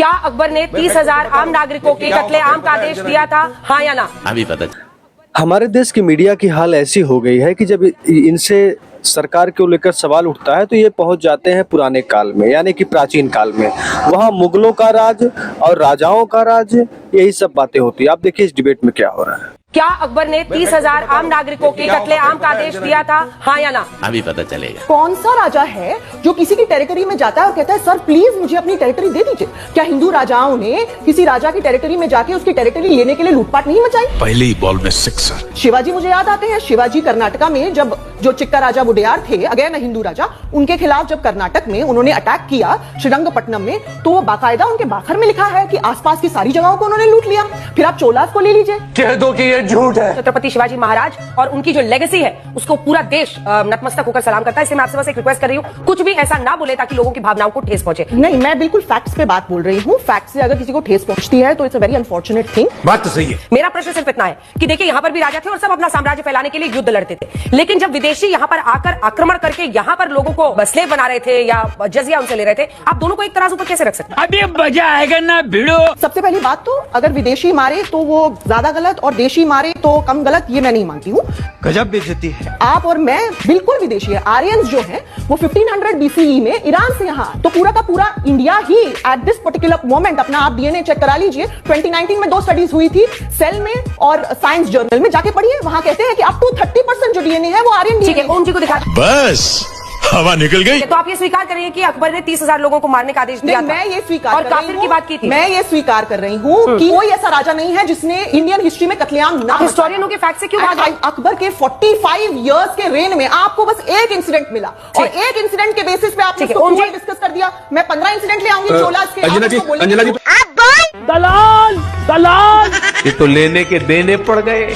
क्या अकबर ने 30,000 आम नागरिकों के कत्लेआम का आदेश दिया था, हाँ या ना? अभी पता। हमारे देश की मीडिया की हाल ऐसी हो गई है कि जब इनसे सरकार को लेकर सवाल उठता है तो ये पहुंच जाते हैं पुराने काल में, यानी कि प्राचीन काल में। वहां मुगलों का राज और राजाओं का राज, यही सब बातें होती है। आप देखिए इस डिबेट में क्या हो रहा है। क्या अकबर ने 30,000 आम नागरिकों के कत्लेआम का आदेश दिया था, हाँ या ना? अभी पता चलेगा। कौन सा राजा है जो किसी की टेरिटरी में जाता है और कहता है सर प्लीज मुझे अपनी टेरिटरी दे दीजिए? क्या हिंदू राजाओं ने किसी राजा की टेरिटरी में जाके उसकी टेरिटरी लेने के लिए लूटपाट नहीं मचाई? पहले ही बॉल में सिक्सर। शिवाजी मुझे याद आते हैं। शिवाजी कर्नाटका में जब जो चिक्का राजा वुडेयार थे, अगेन हिंदू राजा, उनके खिलाफ जब कर्नाटक में उन्होंने अटैक किया श्रीरंगपट्टनम में, तो वो बाकायदा उनके बाखर में लिखा है कि आसपास की सारी जगहों को उन्होंने लूट लिया। फिर आप चोलास को ले लीजिए, कह दो कि ये झूठ है। छत्रपति शिवाजी महाराज और उनकी जो लेगेसी है उसको पूरा देश नतमस्तक होकर सलाम करता है। इसलिए मैं आपसे बस एक रिक्वेस्ट कर रही हूँ, कुछ भी ऐसा ना बोले ताकि लोगों की भावनाओं को ठेस पहुंचे। नहीं, मैं बिल्कुल फैक्ट्स पे बात बोल रही हूँ। फैक्ट्स से अगर किसी को ठेस पहुंचती है तो it's a very unfortunate thing. बात तो सही है। मेरा प्रश्न सिर्फ इतना है कि देखिए यहाँ पर भी राजा थे और सब अपना साम्राज्य फैलाने के लिए युद्ध लड़ते थे, लेकिन जब विदेशी यहाँ पर आकर आक्रमण करके यहाँ पर लोगों को स्लेव बना रहे थे या जजिया उनसे ले रहे थे, आप दोनों को एक तराजू पर कैसे रख सकते हैं? अभी मजा आएगा ना भिड़ो। सबसे पहली बात तो अगर विदेशी मारे तो वो ज्यादा गलत और देशी मारे तो कम गलत, ये मैं नहीं मानती हूँ। गजब बेइज्जती है। आप और मैं बिल्कुल विदेशी है। आर्यंस जो है वो 1500 BCE में ईरान से यहाँ, तो पूरा का पूरा India he at this particular moment, अपना आप डीएनए चेक करा लीजिए। 2019 में 2 स्टडीज हुई थी, सेल में और साइंस जर्नल में, जाके पढ़िए। वहां कहते हैं कि अप टू 30% जो डीएनए है वो आर्यन ठीक है, डीएनए। ओम जी को दिखा। बस हवा निकल गई। तो आप ये स्वीकार करिए कि अकबर ने 30,000 लोगों को मारने का आदेश दिया था। मैं ये स्वीकार और कर रही काफिर हूं, की बात की थी। मैं ये स्वीकार कर रही हूँ कि कोई ऐसा राजा नहीं है जिसने इंडियन हिस्ट्री में कत्लेआम ना। हिस्टोरियनों के फैक्ट से क्यों भाग गए? अकबर के 45 इयर्स के रेन में आपको बस एक इंसिडेंट मिला और एक इंसिडेंट के बेसिस पे आपने उसको डिस्कस कर दिया। मैं 15 इंसिडेंट ले आऊंगी चोलास के। अंजना जी दलाल दलाल ये तो लेने के देने पड़ गए।